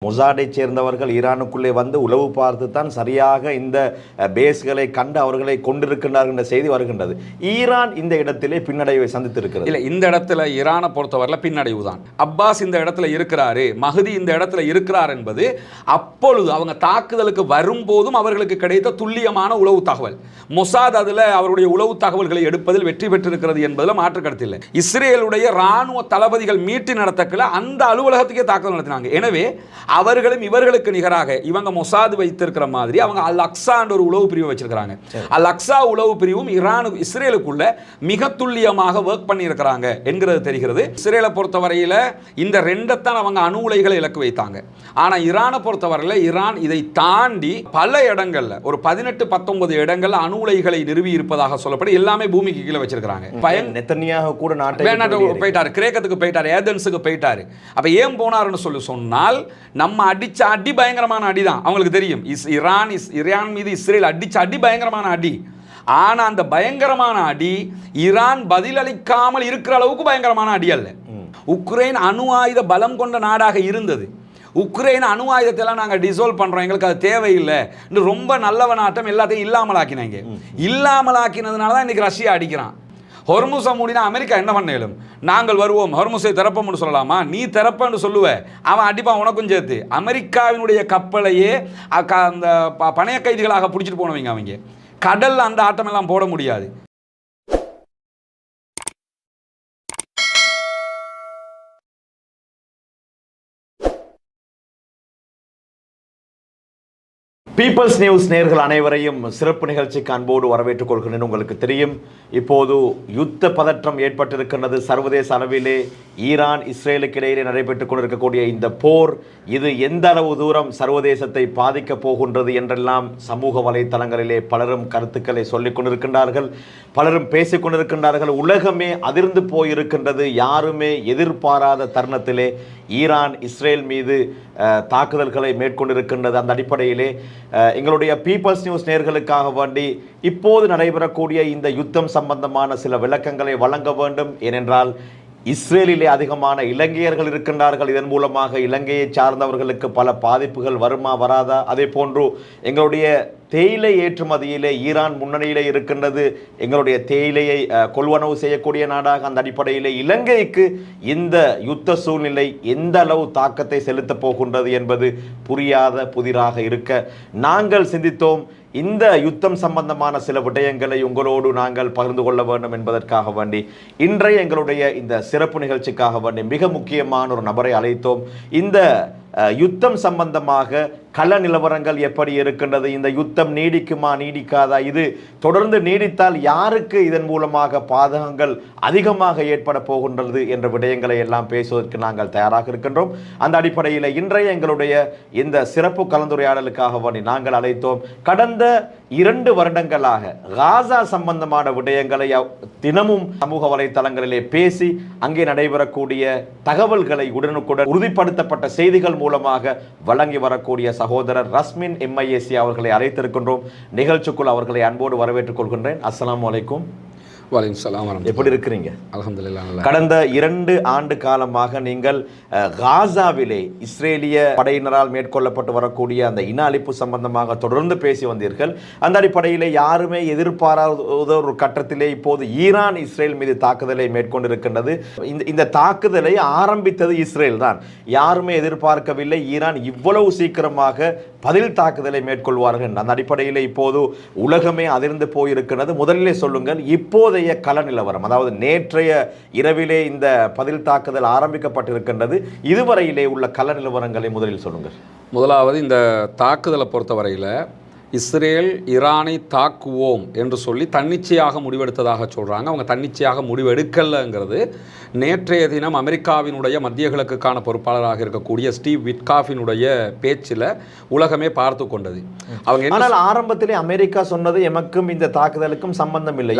மொசாடை சேர்ந்தவர்கள் ஈரானுக்குள்ளே வந்து உளவு பார்த்து தான் சரியாக இந்த பேஸ்களை கண்டு அவர்களை கொண்டிருக்கின்றார்கள் என்ற செய்தி வருகின்றது. ஈரான் இந்த இடத்திலே பின்னடைவை சந்தித்திருக்கிறது. இல்லை, இந்த இடத்துல ஈரானை பொறுத்தவரையில் பின்னடைவு தான். அப்பாஸ் இந்த இடத்துல இருக்கிறாரு, மஹதி இந்த இடத்துல இருக்கிறார் என்பது அப்பொழுது அவங்க தாக்குதலுக்கு வரும்போதும் அவர்களுக்கு கிடைத்த துல்லியமான உளவு தகவல். மொசாத் அதில் அவருடைய உளவு தகவல்களை எடுப்பதில் வெற்றி பெற்றிருக்கிறது என்பதில் மாற்று கருத்து இல்லை. இஸ்ரேலுடைய இராணுவ தளபதிகள் மீட்டிங் நடத்தக்கல அந்த அலுவலகத்துக்கே தாக்குதல் நடத்தினாங்க. எனவே அவர்களும் இவர்களுக்கு நிகராக இவங்க மொசாது வைத்திருக்கிற மாதிரி அவங்க அல் அக்ஸா என்ற ஒரு உளவு பிரிவு வச்சிருக்கிறாங்க. அல் அக்ஸா உளவு பிரிவும் இஸ்ரேலுக்குள்ள மிக துல்லியமாக ஒர்க் பண்ணி இருக்கிறாங்க என்கிறது தெரிகிறது. இஸ்ரேலை பொறுத்தவரையில் இந்த ரெண்டைத்தான் அவங்க அணு உலைகளை இலக்கு வைத்தாங்க. ஆனால் ஈரானை பொறுத்தவரையில் ஈரான் இதை தாண்டி பல இடங்கள்ல ஒரு 18-19 இடங்கள்ல அணு உலைகளை நிறுவி இருப்பதாக சொல்லப்படும். எல்லாமே பூமிக்கு கீழே வச்சிருக்காங்க. நெத்தனியாக கூட நாட்டை போயிட்டாரு, கிரேக்கத்துக்கு போயிட்டாரு, ஏதென்ஸுக்கு போயிட்டாரு. அப்ப ஏன் போனாருன்னு சொன்னால் நம்ம அடிச்ச அடி பயங்கரமான அடி தான். அவங்களுக்கு தெரியும் ஈரான் மீது இஸ்ரேல் அடிச்ச அடி பயங்கரமான அடி. ஆனா அந்த பயங்கரமான அடி ஈரான் பதிலளிக்காமல் இருக்கிற அளவுக்கு பயங்கரமான அடி அல்ல. உக்ரைன் அணு ஆயுத பலம் கொண்ட நாடாக இருந்தது. உக்ரைன் அணு ஆயுதத்தெல்லாம் நாங்கள் டிசால்வ் பண்ணுறோம், எங்களுக்கு அது தேவையில்லை ரொம்ப நல்லவனாட்டம் எல்லாத்தையும் இல்லாமலாக்கினாங்க. இல்லாமலாக்கினதுனால தான் இன்னைக்கு ரஷ்யா அடிக்கிறான். ஹொர்முஸை மூடினா அமெரிக்கா என்ன பண்ணலும்? நாங்கள் வருவோம், ஹொர்முஸை திறப்போம்னு சொல்லலாமா? நீ திறப்பன்னு சொல்லுவ, அவன் அடிப்பான் உனக்கும் சேர்த்து. அமெரிக்காவினுடைய கப்பலையே அந்த பணைய கைதிகளாக பிடிச்சிட்டு போனவங்க அவங்க. கடல்ல அந்த ஆட்டமெல்லாம் போட முடியாது. பீப்பிள்ஸ் நியூஸ் நேயர்கள் அனைவரையும் சிறப்பு நிகழ்ச்சிக்கு அன்போடு வரவேற்றுக் கொள்கிறேன். உங்களுக்கு தெரியும், இப்போது யுத்த பதற்றம் ஏற்பட்டிருக்கின்றது. சர்வதேச அளவிலே ஈரான் இஸ்ரேலுக்கு இடையிலே நடைபெற்றுக் கொண்டிருக்கக்கூடிய இந்த போர் இது எந்த அளவு தூரம் சர்வதேசத்தை பாதிக்கப் போகின்றது என்றெல்லாம் சமூக வலைத்தளங்களிலே பலரும் கருத்துக்களை சொல்லிக் கொண்டிருக்கின்றார்கள், பலரும் பேசிக் கொண்டிருக்கின்றார்கள். உலகமே அதிர்ந்து போயிருக்கின்றது. யாருமே எதிர்பாராத தருணத்திலே ஈரான் இஸ்ரேல் மீது தாக்குதல்களை மேற்கொண்டிருக்கின்றது. அந்த அடிப்படையிலே எங்களுடைய பீப்பிள்ஸ் நியூஸ் நேயர்களுக்காக வேண்டி இப்போது நடைபெறக்கூடிய இந்த யுத்தம் சம்பந்தமான சில விளக்கங்களை வழங்க வேண்டும். ஏனென்றால் இஸ்ரேலிலே அதிகமான இலங்கையர்கள் இருக்கின்றார்கள். இதன் மூலமாக இலங்கையை சார்ந்தவர்களுக்கு பல பாதிப்புகள் வருமா வராதா? அதே போன்று எங்களுடைய தேயிலை ஏற்றுமதியிலே ஈரான் முன்னணியிலே இருக்கின்றது. எங்களுடைய தேயிலையை கொள்வனவு செய்யக்கூடிய நாடாக. அந்த அடிப்படையிலே இலங்கைக்கு இந்த யுத்த சூழ்நிலை எந்த அளவு தாக்கத்தை செலுத்தப் போகின்றது என்பது புரியாத புதிராக இருக்க நாங்கள் சிந்தித்தோம். இந்த யுத்தம் சம்பந்தமான சில விடயங்களை உங்களோடு நாங்கள் பகிர்ந்து கொள்ள வேண்டும் என்பதற்காக வேண்டி இன்றைய எங்களுடைய இந்த சிறப்பு நிகழ்ச்சிக்காக வேண்டி மிக முக்கியமான ஒரு நபரை அழைத்தோம். இந்த யுத்தம் சம்பந்தமாக கள நிலவரங்கள் எப்படி இருக்கின்றது, இந்த யுத்தம் நீடிக்குமா நீடிக்காதா, இது தொடர்ந்து நீடித்தால் யாருக்கு இதன் மூலமாக பாதகங்கள் அதிகமாக ஏற்பட போகின்றது என்ற விடயங்களை எல்லாம் பேசுவதற்கு நாங்கள் தயாராக இருக்கின்றோம். அந்த அடிப்படையில் இன்றைய எங்களுடைய இந்த சிறப்பு கலந்துரையாடலுக்காக வேண்டி நாங்கள் அழைத்தோம். கடந்த 2 வருடங்களாக காசா சம்பந்தமான விடயங்களை தினமும் சமூக வலைத்தளங்களிலே பேசி அங்கே நடைபெறக்கூடிய தகவல்களை உடனுக்குடன் உறுதிப்படுத்தப்பட்ட செய்திகள் மூலமாக வழங்கி வரக்கூடிய சகோதரர் ரஸ்மின் MIAC அவர்களை அழைத்திருக்கின்றோம். நிகழ்ச்சிக்குள் அவர்களை அன்போடு வரவேற்றுக் கொள்கின்றேன். அஸ்ஸலாமு அலைக்கும். எப்படி இருக்கிறீங்க? அல்ஹம்துலில்லாஹ். கடந்த 2 ஆண்டு காலமாக நீங்கள் காசாவிலே இஸ்ரேலிய படையினரால் மேற்கொள்ளப்பட்டு வரக்கூடிய அந்த இன அழிப்பு சம்பந்தமாக தொடர்ந்து பேசி வந்தீர்கள். அந்த அடிப்படையிலே யாருமே எதிர்பாராத ஒரு கட்டத்திலே இப்போது ஈரான் இஸ்ரேல் மீது தாக்குதலை மேற்கொண்டிருக்கின்றது. இந்த தாக்குதலை ஆரம்பித்தது இஸ்ரேல் தான். யாருமே எதிர்பார்க்கவில்லை ஈரான் இவ்வளவு சீக்கிரமாக பதில் தாக்குதலை மேற்கொள்வார்கள். அந்த அடிப்படையில் இப்போது உலகமே அதிர்ந்து போயிருக்கிறது. முதலிலே சொல்லுங்கள், இப்போதைய கள நிலவரம், அதாவது நேற்றைய இரவிலே இந்த பதில் தாக்குதல் ஆரம்பிக்கப்பட்டிருக்கின்றது, இதுவரையிலே உள்ள கள நிலவரங்களை முதலில் சொல்லுங்கள். முதலாவது இந்த தாக்குதலை பொறுத்தவரையில் இஸ்ரேல் ஈரானை தாக்குவோம் என்று சொல்லி தன்னிச்சையாக முடிவெடுத்ததாக சொல்கிறாங்க. அவங்க தன்னிச்சையாக முடிவெடுக்கலைங்கிறது நேற்றைய தினம் அமெரிக்காவினுடைய மத்திய கிழக்குக்கான பொறுப்பாளராக இருக்கக்கூடிய ஸ்டீவ் விட்காஃபினுடைய பேச்சில் உலகமே பார்த்து கொண்டது. அவங்க ஆனால் ஆரம்பத்திலே அமெரிக்கா சொன்னது எமக்கும் இந்த தாக்குதலுக்கும் சம்பந்தம் இல்லை.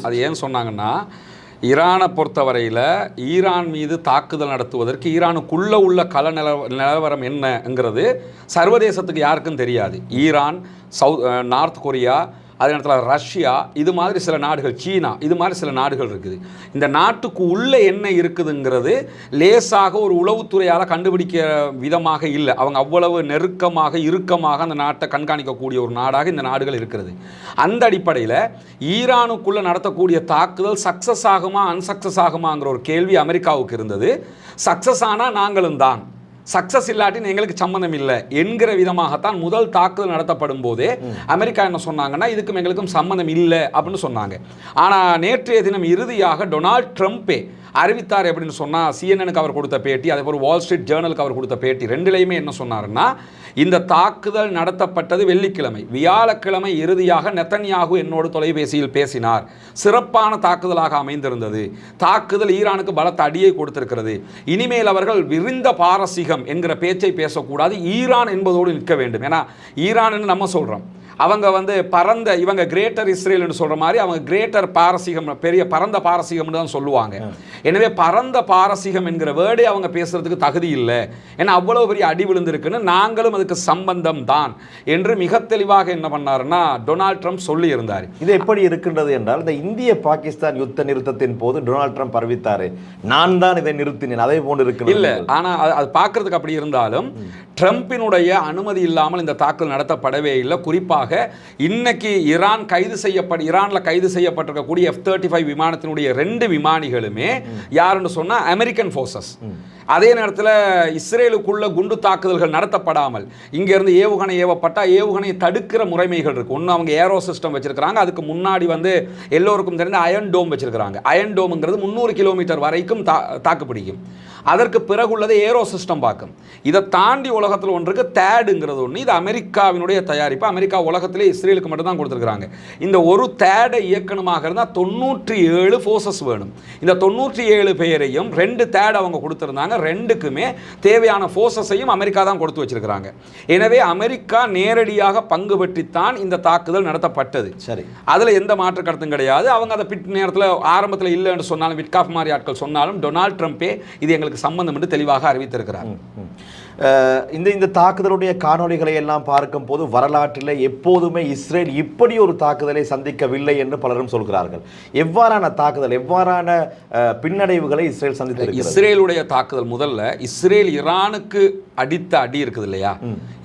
அது ஏன் சொன்னாங்கன்னா, ஈரானை பொறுத்தவரையில் ஈரான் மீது தாக்குதல் நடத்துவதற்கு ஈரானுக்குள்ளே உள்ள கள நிலவரம் என்னங்கிறது சர்வதேசத்துக்கு யாருக்கும் தெரியாது. ஈரான், நார்த் கொரியா, அதே நேரத்தில் ரஷ்யா, இது மாதிரி சில நாடுகள், சீனா, இது மாதிரி சில நாடுகள் இருக்குது. இந்த நாட்டுக்கு உள்ளே என்ன இருக்குதுங்கிறது லேசாக ஒரு உளவுத்துறையால் கண்டுபிடிக்க விதமாக இல்லை. அவங்க அவ்வளவு நெருக்கமாக இறுக்கமாக அந்த நாட்டை கண்காணிக்கக்கூடிய ஒரு நாடாக இந்த நாடுகள் இருக்கிறது. அந்த அடிப்படையில் ஈரானுக்குள்ளே நடத்தக்கூடிய தாக்குதல் சக்ஸஸ் ஆகுமா அன்சக்ஸஸ் ஆகுமாங்கிற ஒரு கேள்வி அமெரிக்காவுக்கு இருந்தது. சக்ஸஸ் ஆனால் நாங்களும் தான், சக்சஸ் இல்லாட்டின்னு எங்களுக்கு சம்மந்தம் இல்லை என்கிற விதமாகத்தான் முதல் தாக்குதல் நடத்தப்படும் போதே அமெரிக்கா என்ன சொன்னாங்கன்னா இதுக்கும் எங்களுக்கும் சம்மந்தம் இல்லை அப்படின்னு சொன்னாங்க. ஆனால் நேற்றைய தினம் இறுதியாக டொனால்ட் ட்ரம்ப்பே அறிவித்தார். எப்படின்னு சொன்னால், CNN அவர் கொடுத்த பேட்டி, அதே போல் வால் ஸ்ட்ரீட் ஜேர்னலுக்கு அவர் கொடுத்த பேட்டி, ரெண்டுலையுமே என்ன சொன்னாருன்னா, இந்த தாக்குதல் நடத்தப்பட்டது வெள்ளிக்கிழமை, வியாழக்கிழமை இறுதியாக நெத்தன்யாகு என்னோடு தொலைபேசியில் பேசினார், சிறப்பான தாக்குதலாக அமைந்திருந்தது, தாக்குதல் ஈரானுக்கு பலத்த அடியை கொடுத்திருக்கிறது, இனிமேல் அவர்கள் விரிந்த பாரசீகம் என்கிற பேச்சை பேசக்கூடாது, ஈரான் என்பதோடு நிற்க வேண்டும். ஏன்னா ஈரான் நம்ம சொல்கிறோம், அவங்க பரந்த, இவங்க கிரேட்டர் இஸ்ரேல்னு சொல்கிற மாதிரி அவங்க கிரேட்டர் பாரசீகம், பெரிய பரந்த பாரசீகம்னு தான் சொல்லுவாங்க. எனவே பரந்த பாரசீகம் என்கிற வேர்டே அவங்க பேசுறதுக்கு தகுதி இல்லை, ஏன்னா அவ்வளோ பெரிய அடி விழுந்திருக்குன்னு, நாங்களும் அதுக்கு சம்பந்தம் தான் என்று மிக தெளிவாக என்ன பண்ணாருன்னா டொனால்ட் ட்ரம்ப் சொல்லி இருந்தார். இது எப்படி இருக்கின்றது என்றால், இந்த இந்திய பாகிஸ்தான் யுத்த நிறுத்தத்தின் போது டொனால்ட் ட்ரம்ப் அறிவித்தாரு, நான் தான் இதை நிறுத்தினேன், அதே போன்று இருக்கு இல்லை. ஆனால் அது பார்க்கறதுக்கு அப்படி இருந்தாலும் ட்ரம்பினுடைய அனுமதி இல்லாமல் இந்த தாக்குதல் நடத்தப்படவே இல்லை. குறிப்பாக இன்னைக்கு ஈரான்ல கைது செய்யப்பட்டிருக்கக்கூடிய F-35 விமானத்தினுடைய 2 விமானிகளுமே யாருன்னு சொன்னா அமெரிக்கன் ஃபோர்ஸஸ். அதே நேரத்தில் இஸ்ரேலுக்குள்ள குண்டு தாக்குதல்கள் நடத்தப்படாமல் இங்கேருந்து ஏவுகணை ஏவப்பட்டால் ஏவுகணையை தடுக்கிற முறைமைகள் இருக்குது. ஒன்று அவங்க ஏரோ சிஸ்டம் வச்சிருக்கிறாங்க, அதுக்கு முன்னாடி எல்லோருக்கும் தெரிந்த அயன் டோம் வச்சிருக்கிறாங்க. அயன் டோம்ங்கிறது 300 கிலோமீட்டர் வரைக்கும் தாக்கு பிடிக்கும். அதற்கு பிறகுள்ளது ஏரோ சிஸ்டம் பார்க்கும். இதை தாண்டி உலகத்தில் ஒன்றுக்கு தேடுங்கிறது ஒன்று, இது அமெரிக்காவினுடைய தயாரிப்பு. அமெரிக்கா உலகத்திலே இஸ்ரேலுக்கு மட்டும்தான் கொடுத்துருக்காங்க. இந்த ஒரு தேடை இயக்கணுமாக இருந்தால் 97 ஃபோர்ஸஸ் வேணும். இந்த 97 பேரையும் 2 தேடை அவங்க கொடுத்துருந்தாங்க. 2க்குமே தேவையான ஃபோர்ஸஸையும் அமெரிக்கா தான் கொடுத்து வச்சிருக்கிறாங்க. எனவே அமெரிக்கா நேரடியாக பங்கு பெற்றித்தான் இந்த தாக்குதல் நடத்தப்பட்டது. சரி, அதில் எந்த மாற்று கருத்தும் கிடையாது. அவங்க அதை பிட் நேரத்தில் ஆரம்பத்தில் இல்லைன்னு சொன்னாலும், விட்காஃப் மாதிரி ஆட்கள் சொன்னாலும், டொனால்ட் ட்ரம்பே இது எங்களுக்கு சம்பந்தம் என்று தெளிவாக அறிவித்திருக்கிறார். இந்த தாக்குதலுடைய காணொளிகளை எல்லாம் பார்க்கும் போது வரலாற்றில் எப்போதுமே இஸ்ரேல் இப்படி ஒரு தாக்குதலை சந்திக்கவில்லை என்று பலரும் சொல்கிறார்கள். எவ்வாறான தாக்குதல், எவ்வாறான பின்னடைவுகளை இஸ்ரேல் சந்தித்திருக்கிறது? இஸ்ரேலுடைய தாக்குதல் முதல்ல இஸ்ரேல் ஈரானுக்கு அடித்த அடி இருக்குது இல்லையா,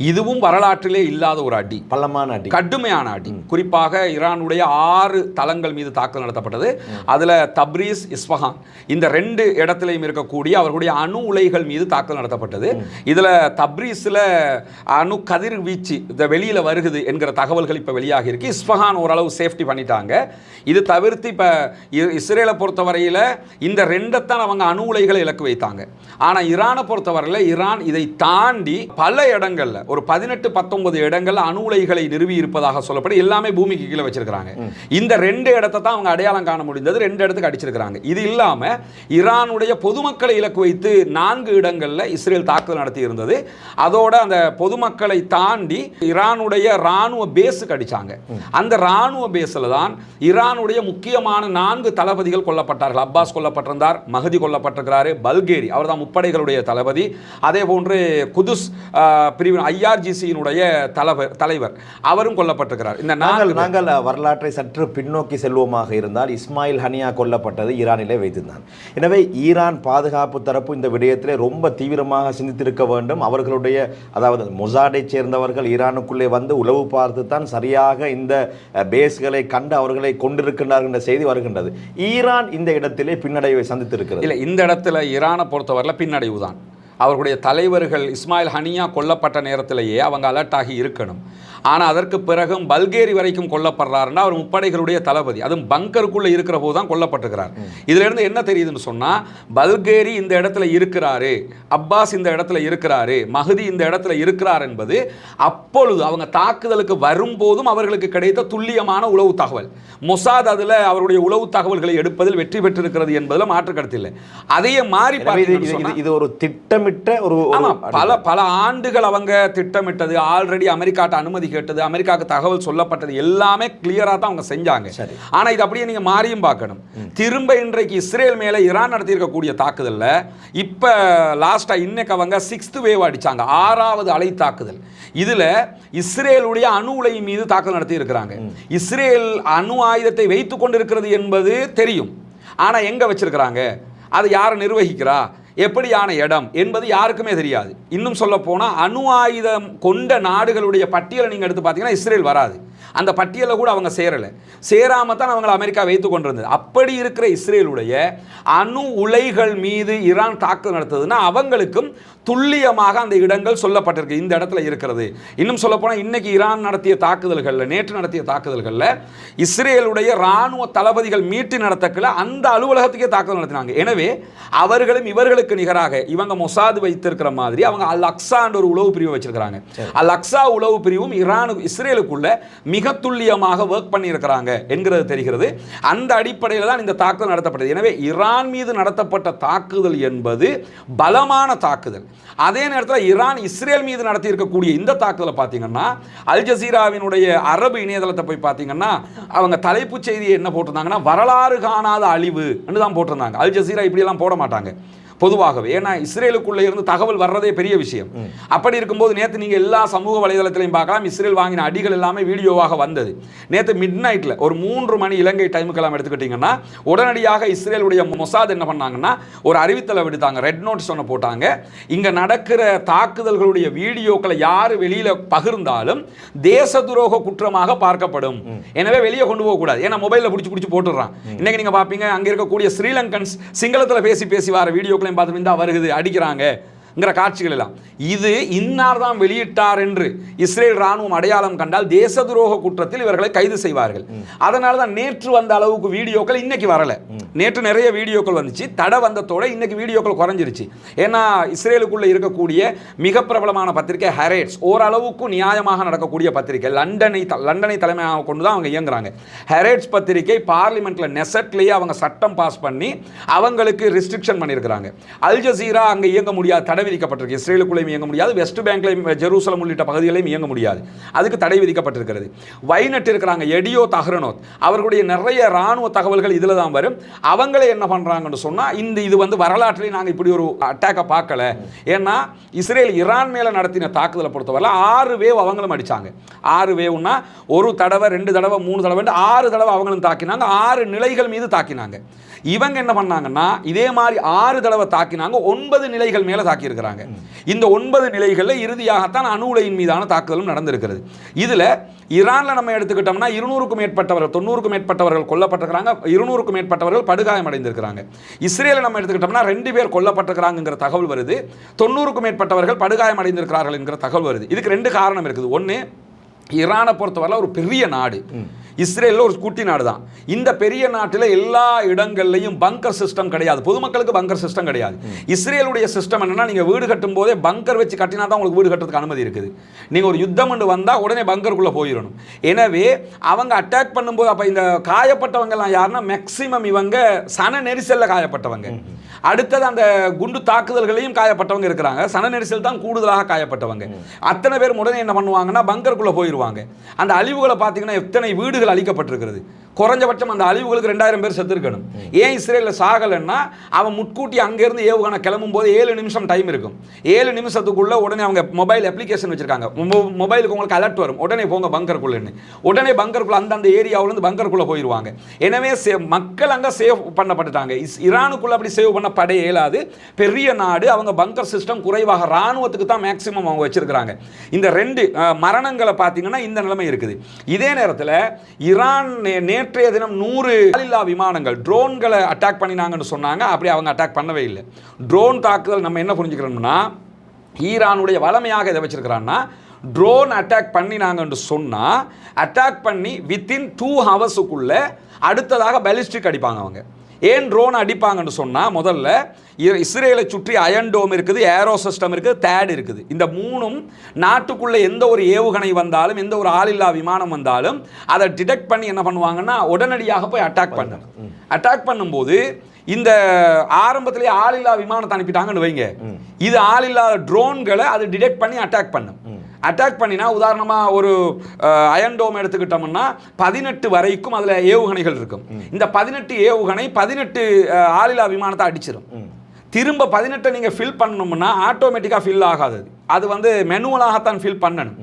இதுவும் வரலாற்றிலே இல்லாத ஒரு அடி, பள்ளமான அடி, கடுமையான அடி. குறிப்பாக ஈரானுடைய 6 தளங்கள் மீது தாக்குதல் நடத்தப்பட்டது. அதுல தப்ரீஸ், இஸ்ஃபஹான் இந்த 2 இடத்திலையும் இருக்கக்கூடிய அவர்களுடைய அணு உலைகள் மீது தாக்குதல் நடத்தப்பட்டது. இதுல தப்ரீஸ்ல அணு கதிர்வீச்சு வெளியில வருகிறது என்கிற தகவல்கள் இப்ப வெளியாகி இருக்கு. இஸ்ஃபஹான் ஓரளவு சேஃப்டி பண்ணிட்டாங்க. இது தவிர்த்து இப்ப இஸ்ரேலை பொறுத்தவரையில இந்த 2 அவங்க அணு உலைகளை இலக்கு வைத்தாங்க. ஆனா ஈரானை பொறுத்தவரையில ஈரான் இதை தாண்டி பல இடங்கள்ல ஒரு 18-19 இடங்கள்ல அணு உலைகளை நிறுவி இருப்பதாக சொல்லப்படும். எல்லாமே பூமிக்கு கீழே வச்சிருக்காங்க. இந்த 2 இடத்தை தான் அவங்க அடையாளம் காண முடிந்தது. 2 இடத்துக்கு அடிச்சிருக்காங்க. இது இல்லாம ஈரானுடைய பொதுமக்களை இலக்கு வைத்து 4 இடங்கள்ல இஸ்ரேல் தாக்குதல் நடத்தி இருந்தது. அதோட அந்த பொதுமக்களை தாண்டி ஈரானுடைய ராணுவ பேஸுக்கு அடிச்சாங்க. அந்த ராணுவ பேஸ்ல தான் ஈரானுடைய முக்கியமான 4 தளபதிகள் கொல்லப்பட்டார்கள். அப்பாஸ் கொல்லப்பட்டிருந்தார், மஹதி கொல்லப்பட்டிருக்கிறாரு, பல்கேரி அவர் தான் முப்படைகளுடைய தளபதி, அதே போன்று குதுஸ் பிரிவு IRGC-யினுடைய தலைவர் அவரும் கொல்லப்பட்டிருக்கிறார். இந்த நாங்கள் வரலாற்றை சற்று பின்னோக்கி செல்வோமாக இருந்தால் இஸ்மாயில் ஹனியா கொல்லப்பட்டது ஈரானிலே வைத்துதான். எனவே ஈரான் பாதுகாப்பு தரப்பு இந்த விடயத்திலே ரொம்ப தீவிரமாக சிந்தித்திருக்க வேண்டும். அவர்களுடைய, அதாவது மொசாடை சேர்ந்தவர்கள் ஈரானுக்குள்ளே வந்து உளவு பார்த்து தான் சரியாக இந்த பேஸ்களை கண்டு அவர்களை கொண்டிருக்கின்றார்கள் என்ற செய்தி வருகின்றது. ஈரான் இந்த இடத்திலே பின்னடைவை சந்தித்திருக்கிறது. இல்லை, இந்த இடத்துல ஈரானை பொறுத்தவரையில் பின்னடைவு தான். அவர்களுடைய தலைவர்கள் இஸ்மாயில் ஹனியா கொல்லப்பட்ட நேரத்திலேயே அவங்க அலர்ட் ஆகி இருக்கணும். ஆனால் அதற்கு பிறகும் பல்கேரி வரைக்கும் கொல்லப்படுறாருன்னா அவர் முப்படைகளுடைய தளபதி, அதுவும் பங்கருக்குள்ளே இருக்கிற போது தான் கொல்லப்பட்டிருக்கிறார். இதிலிருந்து என்ன தெரியுதுன்னு சொன்னால், பல்கேரி இந்த இடத்துல இருக்கிறாரு, அப்பாஸ் இந்த இடத்துல இருக்கிறாரு, மஹதி இந்த இடத்துல இருக்கிறார் என்பது அப்பொழுது அவங்க தாக்குதலுக்கு வரும்போதும் அவர்களுக்கு கிடைத்த துல்லியமான உளவு தகவல். மொசாத் அதில் அவருடைய உளவு தகவல்களை எடுப்பதில் வெற்றி பெற்றிருக்கிறது என்பதில் மாற்று கருத்து இல்லை. அதையே மாறி இது ஒரு திட்டமிட்ட ஒரு பல ஆண்டுகள் அவங்க திட்டமிட்டது. ஆல்ரெடி அமெரிக்காட்ட அனுமதி அனுமதி கேட்டது, அமெரிக்காவுக்கு தகவல் சொல்லப்பட்டது எல்லாமே கிளியரா தான் அவங்க செஞ்சாங்க. ஆனா இது அப்படியே நீங்க மாறியும் பார்க்கணும். திரும்ப இன்றைக்கு இஸ்ரேல் மேல ஈரான் நடத்தி இருக்கக்கூடிய தாக்குதல்ல இப்ப லாஸ்டா இன்னைக்கு அவங்க 6th வேவ் அடிச்சாங்க, 6வது அலை தாக்குதல். இதுல இஸ்ரேலுடைய அணு உலை மீது தாக்குதல் நடத்தி இருக்கிறாங்க. இஸ்ரேல் அணு ஆயுதத்தை வைத்துக் கொண்டிருக்கிறது என்பது தெரியும், ஆனா எங்க வச்சிருக்கிறாங்க, அதை யாரை நிர்வகிக்கிறா, எப்படியான இடம் என்பது யாருக்குமே தெரியாது. இன்னும் சொல்ல போனா அணு ஆயுதம் கொண்ட நாடுகளுடைய பட்டியலை நீங்க எடுத்து பார்த்தீங்கன்னா இஸ்ரேல் வராது. அந்த பட்டியலில் கூட அவங்க சேராம தான் அவங்களை அமெரிக்கா வைத்துக் கொண்டிருந்தது. அப்படி இருக்கிற இஸ்ரேலுடைய அணு உலைகள் மீது ஈரான் தாக்குதல் நடத்துதுன்னா அவங்களுக்கும் துல்லியமாக அந்த இடங்கள் சொல்லப்பட்டிருக்கு, இந்த இடத்துல இருக்கிறது. இன்னும் சொல்ல போனால் இன்னைக்கு ஈரான் நடத்திய தாக்குதல்களில், நேற்று நடத்திய தாக்குதல்களில் இஸ்ரேலுடைய இராணுவ தளபதிகள் மீட்டு நடத்தக்கல அந்த அலுவலகத்துக்கே தாக்குதல் நடத்தினாங்க. எனவே அவர்களும் இவர்களுக்கு நிகராக இவங்க மொசாது வைத்திருக்கிற மாதிரி அவங்க அல் அக்ஸா என்ற ஒரு உளவு பிரிவு வச்சிருக்கிறாங்க. அல் அக்ஸா உளவு பிரிவும் இஸ்ரேலுக்குள்ள மிக துல்லியமாக ஒர்க் பண்ணி இருக்கிறாங்க என்கிறது தெரிகிறது. அந்த அடிப்படையில் தான் இந்த தாக்குதல் நடத்தப்பட்டது. எனவே ஈரான் மீது நடத்தப்பட்ட தாக்குதல் என்பது பலமான தாக்குதல். அதே நேரத்தில் ஈரான் இஸ்ரேல் மீது நடத்தி இருக்கக்கூடிய இந்த தாக்குதலை பார்த்தீங்கன்னா அல் ஜசீராவினுடைய அரபு இணையதளத்தை போய் பார்த்தீங்கன்னா அவங்க தலைப்பு செய்தியை என்ன போட்டிருந்தாங்கன்னா வரலாறு காணாத அழிவு என்று தான் போட்டிருந்தாங்க. அல் ஜசீரா இப்படியெல்லாம் போட மாட்டாங்க பொதுவாகவே, ஏன்னா இஸ்ரேலுக்குள்ளே இருந்து தகவல் வர்றதே பெரிய விஷயம். அப்படி இருக்கும்போது நேற்று நீங்கள் எல்லா சமூக வலைதளத்திலையும் பார்க்கலாம், இஸ்ரேல் வாங்கின அடிகள் எல்லாமே வீடியோவாக வந்தது. நேற்று மிட் நைட்டில் ஒரு 3 மணி இலங்கை டைமுக்கெல்லாம் எடுத்துக்கிட்டிங்கன்னா உடனடியாக இஸ்ரேலுடைய மொசாத் என்ன பண்ணாங்கன்னா ஒரு அறிவித்தலை விடுத்தாங்க, ரெட் நோட்ஸ் ஒன்று போட்டாங்க. இங்கே நடக்கிற தாக்குதல்களுடைய வீடியோக்களை யார் வெளியில் பகிர்ந்தாலும் தேச துரோக குற்றமாக பார்க்கப்படும், எனவே வெளியே கொண்டு போகக்கூடாது. ஏன்னா மொபைலில் பிடிச்சி போட்டுடுறான். இன்னைக்கு நீங்கள் பார்ப்பீங்க அங்கே இருக்கக்கூடிய ஸ்ரீலங்கன்ஸ் சிங்களத்தில் பேசி வார வீடியோக்களை பார்த்து வருகிறது, அடிக்கிறாங்கங்கிற காட்சிகள் எல்லாம். இது இன்னார் தான் வெளியிட்டார் என்று இஸ்ரேல் ராணுவம் அடையாளம் கண்டால் தேச துரோக குற்றத்தில் இவர்களை கைது செய்வார்கள். அதனால தான் நேற்று வந்த அளவுக்கு வீடியோக்கள் இன்னைக்கு வரல. நேற்று நிறைய வீடியோக்கள் வந்துச்சு, தடை வந்ததோட இன்னைக்கு வீடியோக்கள் குறைஞ்சிருச்சு. ஏன்னா இஸ்ரேலுக்குள்ள இருக்கக்கூடிய மிக பிரபலமான பத்திரிகை ஹெரேட்ஸ், ஓரளவுக்கு நியாயமாக நடக்கக்கூடிய பத்திரிகை, லண்டனை தலைமையாக கொண்டு தான் அவங்க இயங்குறாங்க. ஹெரேட்ஸ் பத்திரிகை பார்லிமெண்ட்ல நெசட்லேயே அவங்க சட்டம் பாஸ் பண்ணி அவங்களுக்கு ரெஸ்ட்ரிக்ஷன் பண்ணியிருக்கிறாங்க. அல் ஜசீரா அங்கே இயங்க முடியாது, தடை விதிக்கப்பட்டிருக்கு. இஸ்ரேலுக்குள்ளே இயங்க முடியாது, வெஸ்ட் பேங்க்லையும் ஜெருசலம் உள்ளிட்ட பகுதிகளையும் இயங்க முடியாது, அதுக்கு தடை விதிக்கப்பட்டிருக்கிறது. வைநெட் இருக்கிறாங்க, எடியோ தஹ்ரனோத், அவர்களுடைய நிறைய ராணுவ தகவல்கள் இதில் தான் வரும். அவங்களே என்ன பண்ணுறாங்கன்னு சொன்னால் இது வந்து வரலாற்றிலே நாங்கள் இப்படி ஒரு அட்டாக்கை பார்க்கல. ஏன்னா இஸ்ரேல் ஈரான் மேலே நடத்தின தாக்குதலை பொறுத்தவரை 6 வேவ் அவங்களும் அடித்தாங்க. 6 வேவ்னா ஒரு தடவை 2 தடவை 3 தடவை 6 தடவை அவங்களும் தாக்கினாங்க. 6 நிலைகள் மீது தாக்கினாங்க. இவங்க என்ன பண்ணாங்கன்னா இதே மாதிரி 6 தடவை தாக்கினாங்க, 9 நிலைகள் மேலே தாக்கியிருக்கிறாங்க. இந்த 9 நிலைகளில் இறுதியாகத்தான் அணு உலையின் மீதான தாக்குதலும் நடந்திருக்கிறது. இதில் ஈரானில் நம்ம எடுத்துக்கிட்டோம்னா 200க்கும் மேற்பட்டவர்கள் 90க்கும் மேற்பட்டவர்கள் கொல்லப்பட்டிருக்கிறாங்க, 200க்கும் மேற்பட்டவர்கள் படுகாயம் அடைந்திருக்கிறாங்க. இஸ்ரேலை நம்ம எடுத்துக்கிட்டோம்னா 2 பேர் கொல்லப்பட்டிருக்கிறாங்கிற தகவல் வருது, 90க்கும் மேற்பட்டவர்கள் படுகாயம் அடைந்திருக்கிறார்கள் என்கிற தகவல் வருது. இதுக்கு 2 காரணம் இருக்குது. ஒன்று, ஈரானை பொறுத்தவரை ஒரு பெரிய நாடு, இஸ்ரேலில் ஒரு குட்டி நாடு தான். இந்த பெரிய நாட்டில் எல்லா இடங்கள்லையும் பங்கர் சிஸ்டம் கிடையாது, பொதுமக்களுக்கு பங்கர் சிஸ்டம் கிடையாது. இஸ்ரேலுடைய சிஸ்டம் என்னன்னா, நீங்கள் வீடு கட்டும் போதே பங்கர் வச்சு கட்டினா தான் உங்களுக்கு வீடு கட்டுறதுக்கு அனுமதி இருக்குது. நீங்கள் ஒரு யுத்தம் வந்தால் உடனே பங்கருக்குள்ளே போயிடணும். எனவே அவங்க அட்டாக் பண்ணும்போது அப்போ இந்த காயப்பட்டவங்கலாம் யாருன்னா மேக்சிமம் இவங்க சன நெரிசலில் காயப்பட்டவங்க, அடுத்தது அந்த குண்டு தாக்குதல்களையும் காயப்பட்டவங்க இருக்கிறாங்க, சன நெரிசல் தான் கூடுதலாக காயப்பட்டவங்க. அத்தனை பேர் உடனே என்ன பண்ணுவாங்கன்னா பங்கருக்குள்ளே போயிடுவாங்க. அந்த அழிவுகளை பார்த்தீங்கன்னா எத்தனை வீடுகள் அழிக்கப்பட்டிருக்கிறது, குறைஞ்சபட்சம் அந்த அழிவுகளுக்கு 2000 பேர் செத்துருக்கணும். ஏன் இஸ்ரேலில் சாகலைன்னா அவன் முட்கூட்டி அங்கேருந்து ஏவுகணை கிளம்பும் போது 7 நிமிஷம் டைம் இருக்கும். 7 நிமிஷத்துக்குள்ள உடனே அவங்க மொபைல் அப்ளிகேஷன் வச்சிருக்காங்க, மொபைலுக்கு உங்களுக்கு அலர்ட் வரும், உடனே போங்க பங்கருக்குள்ளன்னு. உடனே பங்கருக்குள்ள அந்த ஏரியாவிலிருந்து பங்கருக்குள்ள போயிடுவாங்க. எனவே மக்கள் அங்கே சேவ் பண்ணப்பட்டுட்டாங்க. ஈரானுக்குள்ள அப்படி சேவ் பண்ணப்பட இயலாது, பெரிய நாடு, அவங்க பங்கர் சிஸ்டம் குறைவாக, ராணுவத்துக்கு தான் மேக்சிமம் அவங்க வச்சிருக்கிறாங்க. இந்த 2 மரணங்களை பார்த்தீங்கன்னா இந்த நிலைமை இருக்குது. இதே நேரத்தில் ஈரான் நேற்றைய தினம் 100 ஆளில்லா விமானங்கள் ட்ரோன்களை அட்டாக் பண்ணினாங்கன்னு சொன்னாங்க. அப்படி அவங்க அட்டாக் பண்ணவே இல்லை. ட்ரோன் தாக்குதல் நம்ம என்ன புரிஞ்சுக்கிறோம்னா, ஈரானுடைய வளமையாக இதை வச்சிருக்கிறான்னா, ட்ரோன் அட்டாக் பண்ணினாங்கன்னு சொன்னால் அட்டாக் பண்ணி வித்தின் 2 ஹவர்ஸுக்குள்ள அடுத்ததாக பாலிஸ்டிக் அடிப்பாங்க. அவங்க ஏன் ட்ரோன் அடிப்பாங்கன்னு சொன்னால், முதல்ல இஸ்ரேலை சுற்றி அயன் டோம் இருக்குது, ஏரோ சிஸ்டம் இருக்குது, தேட் இருக்குது. இந்த 3ம் நாட்டுக்குள்ளே எந்த ஒரு ஏவுகணை வந்தாலும், எந்த ஒரு ஆளில்லா விமானம் வந்தாலும் அதை டிடெக்ட் பண்ணி என்ன பண்ணுவாங்கன்னா உடனடியாக போய் அட்டாக் பண்ணணும். அட்டாக் பண்ணும்போது இந்த ஆரம்பத்திலேயே ஆளில்லா விமானத்தை அனுப்பிட்டாங்கன்னு வைங்க, இது ஆளில்லா ட்ரோன்களை அது டிடெக்ட் பண்ணி அட்டாக் பண்ணும். அட்டாக் பண்ணினா உதாரணமாக ஒரு அயன் டோம் எடுத்துக்கிட்டோம்னா 18 வரைக்கும் அதில் ஏவுகணைகள் இருக்கும். இந்த 18 ஏவுகணை 18 ஆளில்லா விமானத்தை அடிச்சிடும். திரும்ப 18 நீங்கள் ஃபில் பண்ணணும்னா ஆட்டோமேட்டிக்காக ஃபில் ஆகாது. அது வந்து மெனுவலாகத்தான் ஃபில் பண்ணணும்.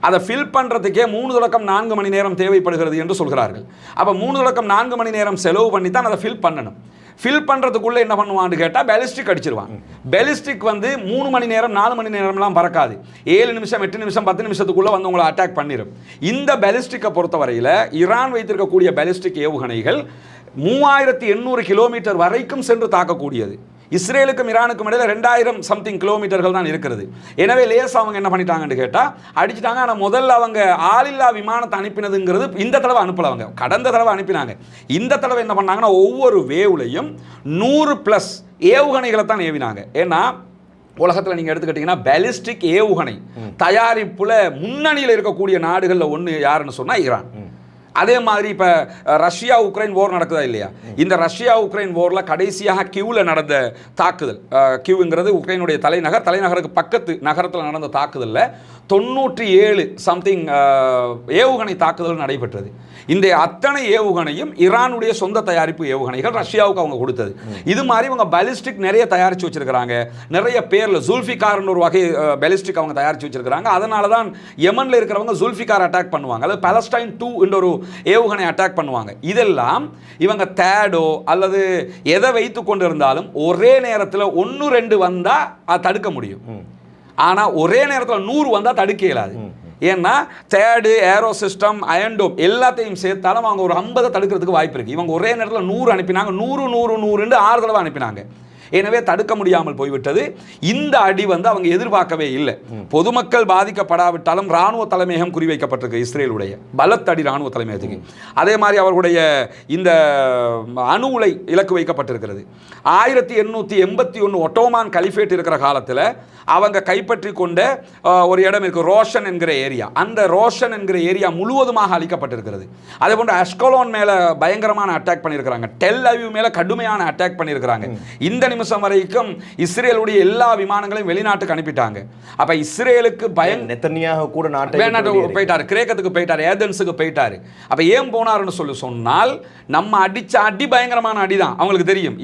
அதை ஃபில் பண்ணுறதுக்கே 3 to 4 மணி நேரம் தேவைப்படுகிறது என்று சொல்கிறார்கள். அப்போ 3 to 4 மணி நேரம் செலவு பண்ணி தான் அதை ஃபில் பண்ணணும். ஃபில் பண்ணுறதுக்குள்ளே என்ன பண்ணுவான்னு கேட்டால் பேலிஸ்டிக் அடிச்சிருவான். பேலிஸ்டிக் வந்து 3 மணி நேரம் 4 மணி நேரம்லாம் பறக்காது. 7 நிமிஷம் 8 நிமிஷம் 10 நிமிஷத்துக்குள்ளே வந்து உங்களை அட்டாக் பண்ணிடும். இந்த பேலிஸ்டிக்கை பொறுத்தவரையில் ஈரான் வைத்திருக்கக்கூடிய பேலிஸ்டிக் ஏவுகணைகள் 3800 கிலோமீட்டர் வரைக்கும் சென்று தாக்கக்கூடியது. இஸ்ரேலுக்கும் ஈரானுக்கும் இடையில 2000 சம்திங் கிலோமீட்டர்கள் தான் இருக்கிறது. எனவே லேஸ் அவங்க என்ன பண்ணிட்டாங்கன்னு கேட்டால் அடிச்சிட்டாங்க. ஆனால் முதல்ல அவங்க ஆளில்லா விமானத்தை அனுப்பினதுங்கிறது இந்த தடவை அனுப்பலவங்க, கடந்த தடவை அனுப்பினாங்க. இந்த தடவை என்ன பண்ணாங்கன்னா ஒவ்வொரு வேவ்லையும் 100+ ஏவுகணைகளை தான் ஏவினாங்க. ஏன்னா உலகத்தில் நீங்கள் எடுத்துக்கிட்டிங்கன்னா பேலிஸ்டிக் ஏவுகணை தயாரிப்புல முன்னணியில் இருக்கக்கூடிய நாடுகளில் ஒன்று யாருன்னு சொன்னால் ஈரான். அதே மாதிரி இப்போ ரஷ்யா உக்ரைன் போர் நடக்குதா இல்லையா? இந்த ரஷ்யா உக்ரைன் போரில் கடைசியாக கியூவில் நடந்த தாக்குதல், கியூங்கிறது உக்ரைனுடைய தலைநகருக்கு பக்கத்து நகரத்தில் நடந்த தாக்குதலில் 97 சம்திங் ஏவுகணை தாக்குதல் நடைபெற்றது. இந்த அத்தனை ஏவுகணையும் ஈரானுடைய சொந்த தயாரிப்பு ஏவுகணைகள் ரஷ்யாவுக்கு அவங்க கொடுத்தது. இது மாதிரி அவங்க பாலிஸ்டிக் நிறைய தயாரித்து வச்சிருக்கிறாங்க. நிறைய பேரில் ஜுல்ஃபிகார்னு ஒரு வகை பாலிஸ்டிக் அவங்க தயாரித்து வச்சிருக்கிறாங்க. அதனால தான் யமனில் இருக்கிறவங்க ஜுல்ஃபிகார் அட்டாக் பண்ணுவாங்க, அது பாலஸ்டைன் 2 என்ற ஒரு ஏவுகணை அட்டாக் பண்ணுவாங்க. இதெல்லாம் இவங்க தேடோ அல்லது எதை வைத்து கொண்டு இருந்தாலும் ஒரே நேரத்தில் 1-2 வந்தால் அது தடுக்க முடியும். ஆனால் ஒரே நேரத்தில் 100 வந்தால் தடுக்க இயலாது. ஏன்னா தேர்டு ஏரோ சிஸ்டம் அயன்டோம் எல்லாத்தையும் சேர்த்தாலும் அவங்க ஒரு 50 தடுக்கிறதுக்கு வாய்ப்பு இருக்குது. இவங்க ஒரே நேரத்தில் 100 அனுப்பினாங்க, 100 6 தடவை அனுப்பினாங்க. எனவே தடுக்க முடியாமல் போய்விட்டது. இந்த அடி வந்து அவங்க எதிர்பார்க்கவே இல்லை. பொதுமக்கள் பாதிக்கப்படாவிட்டாலும் இராணுவ தலைமையகம் குறிவைக்கப்பட்டிருக்கு இஸ்ரேலுடைய பலத்தடி இராணுவ தலைமையகத்துக்கு. அதே மாதிரி அவர்களுடைய இந்த அணு உலை இலக்கு வைக்கப்பட்டிருக்கிறது. 1881 ஒட்டோமான் கலிஃபேட் இருக்கிற காலத்தில் அவங்க கைப்பற்றி கொண்ட ஒரு இடம் இருக்கு, ரோஷன் என்கிற ஏரியா. அந்த ரோஷன் என்கிற ஏரியா முழுவதுமாக அளிக்கப்பட்டிருக்கிறது. அதே போன்று அஷ்கலோன் மேல பயங்கரமான அட்டாக் பண்ணியிருக்கிறாங்க, டெல் அவிவ் மேல கடுமையான அட்டாக் பண்ணியிருக்கிறாங்க. இந்த நிமிஷம் வரைக்கும் இஸ்ரேலுடைய எல்லா விமானங்களையும் வெளிநாட்டுக்கு அனுப்பிட்டாங்க. அப்ப இஸ்ரேலுக்கு நெத்தனியாக கூட நாட்டுக்கு போயிட்டாரு, கிரேக்கத்துக்கு போயிட்டாரு, ஏதென்ஸுக்கு போயிட்டாரு. அப்ப ஏன் போனாருன்னு சொன்னால் நம்ம அடிச்ச அடி பயங்கரமான அடி தான். அவங்களுக்கு தெரியும்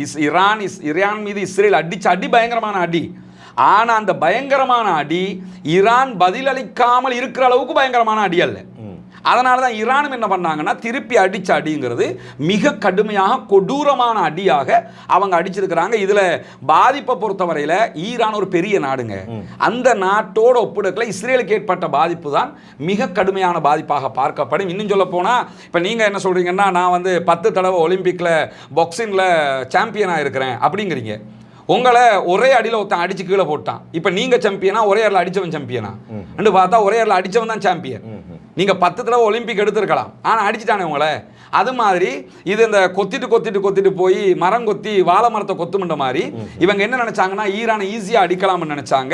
ஈரான் மீது இஸ்ரேல் அடிச்ச அடி பயங்கரமான அடி. ஆனா அந்த பயங்கரமான அடி ஈரான் பதிலளிக்காமல் இருக்கிற அளவுக்கு பயங்கரமான அடி அல்ல. அதனால தான் ஈரானும் என்ன பண்ணாங்கன்னா திருப்பி அடிச்ச அடிங்கிறது மிக கடுமையாக கொடூரமான அடியாக அவங்க அடிச்சிருக்கிறாங்க. இதுல பாதிப்பை பொறுத்தவரையில ஈரான் ஒரு பெரிய நாடுங்க. அந்த நாட்டோட ஒப்பிடக்கில் இஸ்ரேலுக்கு ஏற்பட்ட பாதிப்பு தான் மிக கடுமையான பாதிப்பாக பார்க்கப்படும். இன்னும் சொல்ல போனா இப்ப நீங்க என்ன சொல்றீங்கன்னா நான் வந்து 10 தடவை ஒலிம்பிக்ல பாக்ஸிங்ல சாம்பியனா இருக்கிறேன் அப்படிங்கிறீங்க. உங்களை ஒரே அடியில் ஒருத்தன் அடிச்சு கீழே போட்டான். இப்போ நீங்க சாம்பியனா ஒரே ஏரில் அடிச்சவன் சாம்பியனா பார்த்தா ஒரே ஏரில் அடிச்சவன் தான் சாம்பியன். நீங்க 10 தடவை ஒலிம்பிக் எடுத்திருக்கலாம், ஆனா அடிச்சுட்டானே உங்களை. அது மாதிரி இது இந்த கொத்திட்டு போய் மரம் கொத்தி வாழை மரத்தை கொத்துமன்ற மாதிரி இவங்க என்ன நினைச்சாங்கன்னா ஈரானை ஈஸியா அடிக்கலாம்னு நினைச்சாங்க.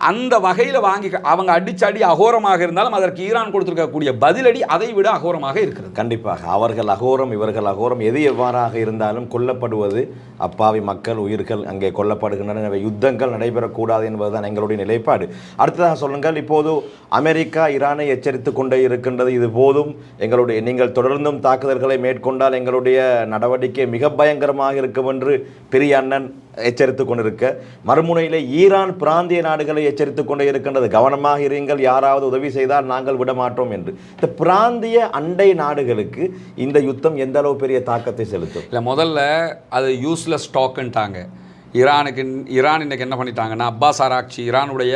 அந்த வகையில வாங்கி அவங்க அடிச்ச அடி அகோரமாக இருந்தாலும் அதற்கு ஈரான் கொடுத்திருக்கக்கூடிய பதிலடி அதை விட அகோரமாக இருக்கிறது. கண்டிப்பாக அவர்கள் அகோரம் இவர்கள் அகோரம் எது எவ்வாறாக இருந்தாலும் கொல்லப்படுவது அப்பாவி மக்கள் உயிர்கள் அங்கே கொல்லப்படுகின்றன. யுத்தங்கள் நடைபெறக்கூடாது என்பதுதான் எங்களுடைய நிலைப்பாடு. அடுத்ததாக சொல்லுங்கள், இப்போது அமெரிக்கா ஈரானை எச்சரித்துக் கொண்டே இருக்கின்றது. இது போதும், எங்களுடைய நீங்கள் தொடர்ந்தும் தாக்குதல்களை மேற்கொண்டால் எங்களுடைய நடவடிக்கை மிக பயங்கரமாக இருக்கும் என்று பெரிய அண்ணன் எச்சரித்துக் கொண்டிருக்க, மறுமுனையில் ஈரான் பிராந்திய நாடுகளை எச்சரித்துக் கொண்டே இருக்கின்றது. கவனமாக இருங்கள், யாராவது உதவி செய்தால் நாங்கள் விட மாட்டோம் என்று. இந்த பிராந்திய அண்டை நாடுகளுக்கு இந்த யுத்தம் எந்த அளவு பெரிய தாக்கத்தை செலுத்தும்? இல்லை, முதல்ல அது யூஸ்லெஸ் ஸ்டாக்குன்ட்டாங்க. ஈரான் இன்னைக்கு என்ன பண்ணிட்டாங்கன்னா, அப்பாஸ் ஆராக்சி ஈரானுடைய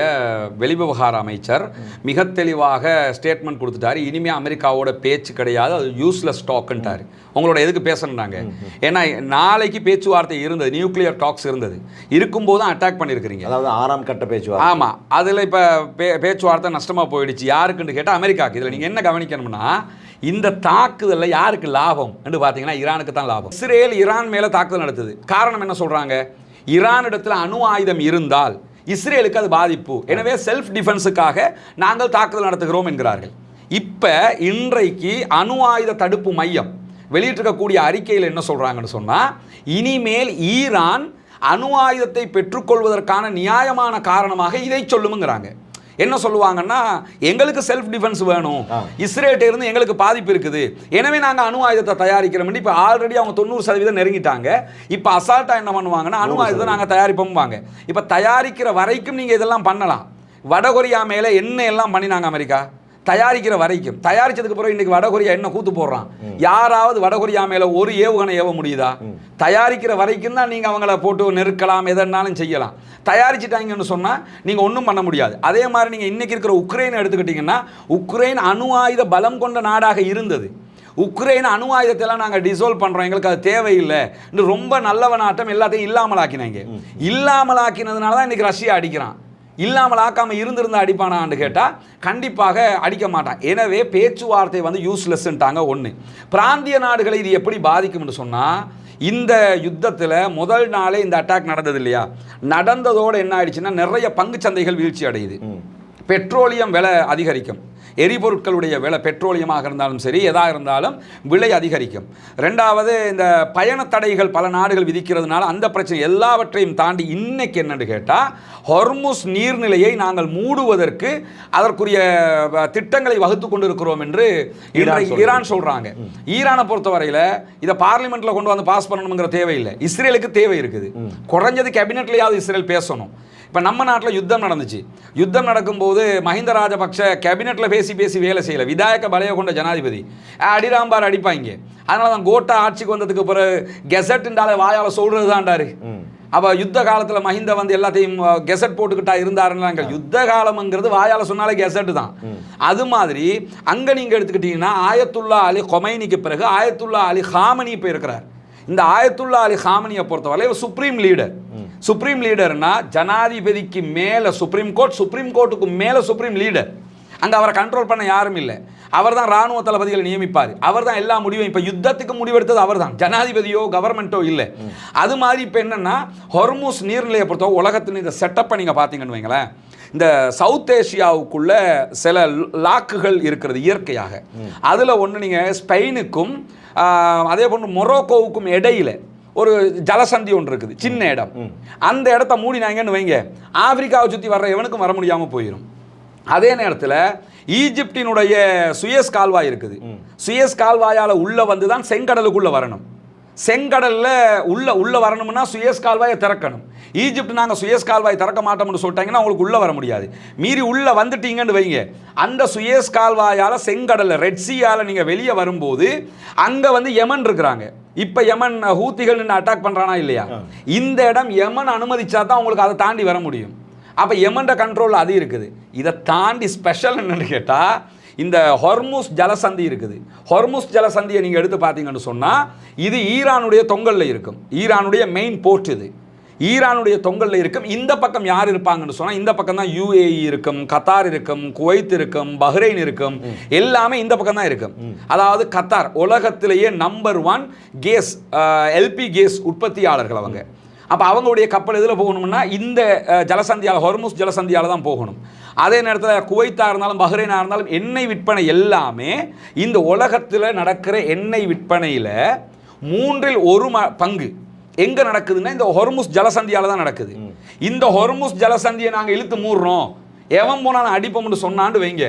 வெளிவிவகார அமைச்சர் மிக தெளிவாக ஸ்டேட்மெண்ட் கொடுத்துட்டாரு. இனிமேல் அமெரிக்காவோட பேச்சு கிடையாது, அது யூஸ்லெஸ் ஸ்டாக்குன்ட்டாரு. உங்களோட எதுக்கு பேசணுன்னாங்க? ஏன்னா நாளைக்கு பேச்சுவார்த்தை இருந்தது, நியூக்ளியர் டாக்ஸ் இருந்தது, இருக்கும்போது தான் அட்டாக் பண்ணியிருக்கிறீங்க. அதாவது 6ஆம் கட்ட பேச்சுவார்த்தை. ஆமாம், அதில் இப்போ பேச்சுவார்த்தை நஷ்டமாக போயிடுச்சு. யாருக்குன்னு கேட்டால் அமெரிக்காவுக்கு. இதில் நீங்கள் என்ன கவனிக்கணும்னா, இந்த தாக்குதலில் யாருக்கு லாபம் என்று பார்த்தீங்கன்னா ஈரானுக்கு தான் லாபம். இஸ்ரேல் ஈரான் மேலே தாக்குதல் நடத்துது. காரணம் என்ன சொல்கிறாங்க? ஈரானிடத்தில் அணு ஆயுதம் இருந்தால் இஸ்ரேலுக்கு அது பாதிப்பு, எனவே செல்ஃப் டிஃபென்ஸுக்காக நாங்கள் தாக்குதல் நடத்துகிறோம் என்கிறார்கள். இப்போ இன்றைக்கு அணு ஆயுத தடுப்பு மையம் வெளியிட்டிருக்கக்கூடிய அறிக்கையில் என்ன சொல்கிறாங்கன்னு சொன்னால், இனிமேல் ஈரான் அணு ஆயுதத்தை பெற்றுக்கொள்வதற்கான நியாயமான காரணமாக இதை சொல்லுங்கிறாங்க. என்ன சொல்லுவாங்கன்னா, எங்களுக்கு செல்ஃப் டிஃபென்ஸ் வேணும், இஸ்ரேல்ட்ட இருந்து எங்களுக்கு பாதிப்பு இருக்குது, எனவே நாங்கள் அணு ஆயுதத்தை தயாரிக்கிறோம். இப்போ ஆல்ரெடி அவங்க 90% நெருங்கிட்டாங்க. இப்போ அசால்ட்டாக என்ன பண்ணுவாங்கன்னா, அணு ஆயுதத்தை நாங்கள் தயாரிப்போம்பாங்க. இப்போ தயாரிக்கிற வரைக்கும் நீங்கள் இதெல்லாம் பண்ணலாம். வடகொரியா மேலே என்ன எல்லாம் பண்ணினாங்க அமெரிக்கா, தயாரிக்கிற வரைக்கும். தயாரிச்சதுக்கு பிறகு இன்னைக்கு வடகொரியா என்ன கூத்து போடுறான்? யாராவது வடகொரியா மேல ஒரு ஏவுகணை ஏவ முடியுதா? தயாரிக்கிற வரைக்கும் தான் நீங்க அவங்கள போட்டு நெருக்கலாம், எதனாலும் செய்யலாம். தயாரிச்சிட்டாங்கன்னு சொன்னா நீங்க ஒன்றும் பண்ண முடியாது. அதே மாதிரி நீங்க இன்னைக்கு இருக்கிற உக்ரைனை எடுத்துக்கிட்டீங்கன்னா, உக்ரைன் அணு ஆயுத பலம் கொண்ட நாடாக இருந்தது. உக்ரைன் அணு ஆயுதத்தெல்லாம் நாங்கள் டிசால்வ் பண்ணுறோம், எங்களுக்கு அது தேவையில்லை, ரொம்ப நல்லவனாட்டம் எல்லாத்தையும் இல்லாமலாக்கினாங்க. இல்லாமலாக்கினதுனால தான் இன்னைக்கு ரஷ்யா அடிக்கிறான். இல்லாமல் ஆக்காமல் இருந்திருந்தா அடிப்பானான்னு கேட்டால் கண்டிப்பாக அடிக்க மாட்டான். எனவே பேச்சுவார்த்தை வந்து யூஸ்லெஸ்ன்ட்டாங்க. ஒன்று, பிராந்திய நாடுகளை இது எப்படி பாதிக்கும்னு சொன்னால், இந்த யுத்தத்தில் முதல் நாளே இந்த அட்டாக் நடந்தது இல்லையா, நடந்ததோடு என்ன ஆயிடுச்சுன்னா நிறைய பங்கு சந்தைகள் வீழ்ச்சி அடையுது. பெட்ரோலியம் விலை அதிகரிக்கும், எரிபொருட்களுடைய விலை பெட்ரோலியமாக இருந்தாலும் சரி எதாக இருந்தாலும் விலை அதிகரிக்கும். ரெண்டாவது, இந்த பயண தடைகள் பல நாடுகள் விதிக்கிறதுனால அந்த பிரச்சனை எல்லாவற்றையும் தாண்டி இன்னைக்கு என்னன்னு கேட்டால், ஹொர்முஸ் நீர்நிலையை நாங்கள் மூடுவதற்கு அதற்குரிய திட்டங்களை வகுத்து கொண்டிருக்கிறோம் என்று ஈரான் சொல்றாங்க. ஈரானை பொறுத்தவரையில் இதை பார்லிமெண்ட்ல கொண்டு வந்து பாஸ் பண்ணணுங்கிற தேவையில்லை, இஸ்ரேலுக்கு தேவை இருக்குது. குறைஞ்சது கேபினெட்லையாவது இஸ்ரேல் பேசணும். இப்போ நம்ம நாட்டில் யுத்தம் நடந்துச்சு. யுத்தம் நடக்கும்போது மஹிந்த ராஜபக்ஷ கேபினெட்டில் பேசி வேலை செய்யலை. விதாயக பலைய கொண்ட ஜனாதிபதி அடிராம்பார் அடிப்பாங்க. அதனால தான் கோட்டா ஆட்சிக்கு வந்ததுக்கு பிறகு கெசட்டுண்டால வாயால் சொல்கிறது தான்டாரு. அப்போ யுத்த காலத்தில் மஹிந்த வந்து எல்லாத்தையும் கெசட் போட்டுக்கிட்டா இருந்தாருன்னு. யுத்த காலம்ங்கிறது வாயால் சொன்னாலே கெசட்டு தான். அது மாதிரி அங்கே நீங்கள் எடுத்துக்கிட்டீங்கன்னா, ஆயத்துல்லா அலி கொமைனிக்கு பிறகு ஆயத்துல்லா அலி ஹாமனி இப்போ இருக்கிறார். இந்த ஆயத்துல்லா அலி ஹாமனியை பொறுத்தவரை சுப்ரீம் லீடர். சுப்ரீம் லீடர்னா ஜனாதிபதிக்கு மேலே சுப்ரீம் கோர்ட்டுக்கு மேலே சுப்ரீம் லீடர். அங்கே அவரை கண்ட்ரோல் பண்ண யாரும் இல்லை. அவர் தான் இராணுவ தளபதிகளை நியமிப்பார். அவர் தான் எல்லா முடிவும். இப்போ யுத்தத்துக்கு முடிவெடுத்தது அவர் தான், ஜனாதிபதியோ கவர்மெண்ட்டோ இல்லை. அது மாதிரி இப்போ என்னன்னா, ஹொர்முஸ் நீர்நிலையை பொறுத்தவரை உலகத்தின் இந்த செட்டப்பை நீங்கள் பார்த்தீங்கன்னு வைங்களேன், இந்த சவுத் ஏஷியாவுக்குள்ள சில லாக்குகள் இருக்கிறது இயற்கையாக. அதில் ஒன்று, நீங்கள் ஸ்பெயினுக்கும் அதே போன்று மொரோக்கோவுக்கும் இடையில ஒரு ஜலசந்தி ஒன்று இருக்குது, சின்ன இடம். அந்த இடத்த மூடினாங்கன்னு வைங்க, ஆப்பிரிக்காவை சுற்றி வர்ற எவனுக்கும் வர முடியாமல் போயிடும். அதே நேரத்தில் ஈஜிப்டினுடைய சுயஸ் கால்வாய் இருக்குது. சுயஸ் கால்வாயால் உள்ளே வந்து தான் செங்கடலுக்குள்ளே வரணும். செங்கடலில் உள்ள வரணும்னா சுயஸ் கால்வாயை திறக்கணும். ஈஜிப்ட் நாங்கள் சுயஸ் கால்வாய் திறக்க மாட்டோம்னு சொல்லிட்டாங்கன்னா உங்களுக்கு உள்ளே வர முடியாது. மீறி உள்ளே வந்துட்டீங்கன்னு வைங்க, அந்த சுயஸ் கால்வாயால் செங்கடலில் ரெட்சியால் நீங்கள் வெளியே வரும்போது அங்கே வந்து யமன் இருக்கிறாங்க. இப்போ யமன் ஹூத்திகள் நின்று அட்டாக் பண்ணுறானா இல்லையா, இந்த இடம் யமன் அனுமதிச்சா தான் உங்களுக்கு அதை தாண்டி வர முடியும். அப்போ யமன்ட கண்ட்ரோல் அது இருக்குது. இதை தாண்டி ஸ்பெஷல் என்னன்னு கேட்டால், இந்த ஹொர்முஸ் ஜலசந்தி இருக்குது. ஹொர்முஸ் ஜலசந்தியை நீங்கள் எடுத்து பார்த்தீங்கன்னு சொன்னால், இது ஈரானுடைய தொங்கலில் இருக்கும். ஈரானுடைய மெயின் போர்ட் இது. ஈரானுடைய தொங்கலில் இருக்கும். இந்த பக்கம் யார் இருப்பாங்கன்னு சொன்னால், இந்த பக்கம் தான் UAE இருக்கும், கத்தார் இருக்கும், குவைத் இருக்கும், பஹ்ரைன் இருக்கும். எல்லாமே இந்த பக்கம் தான் இருக்கும். அதாவது கத்தார் உலகத்திலேயே நம்பர் 1 கேஸ் LP கேஸ் உற்பத்தியாளர்கள் அவங்க. அப்போ அவங்களுடைய கப்பல் எதில் போகணும்னா இந்த ஜலசந்தியால், ஹொர்முஸ் ஜலசந்தியால் தான் போகணும். அதே நேரத்தில் குவைத்தாக இருந்தாலும் பஹ்ரைனாக இருந்தாலும் எண்ணெய் விற்பனை எல்லாமே இந்த உலகத்தில் நடக்கிற எண்ணெய் விற்பனையில் 1/3 பங்கு எங்கே நடக்குதுன்னா இந்த ஹொர்முஸ் ஜலசந்தியால் தான் நடக்குது. இந்த ஹொர்முஸ் ஜலசந்தியை நாங்கள் இழுத்து மூடுறோம், எவன் போனாலும் அடிப்போம்னு சொன்னான்னு வைங்க,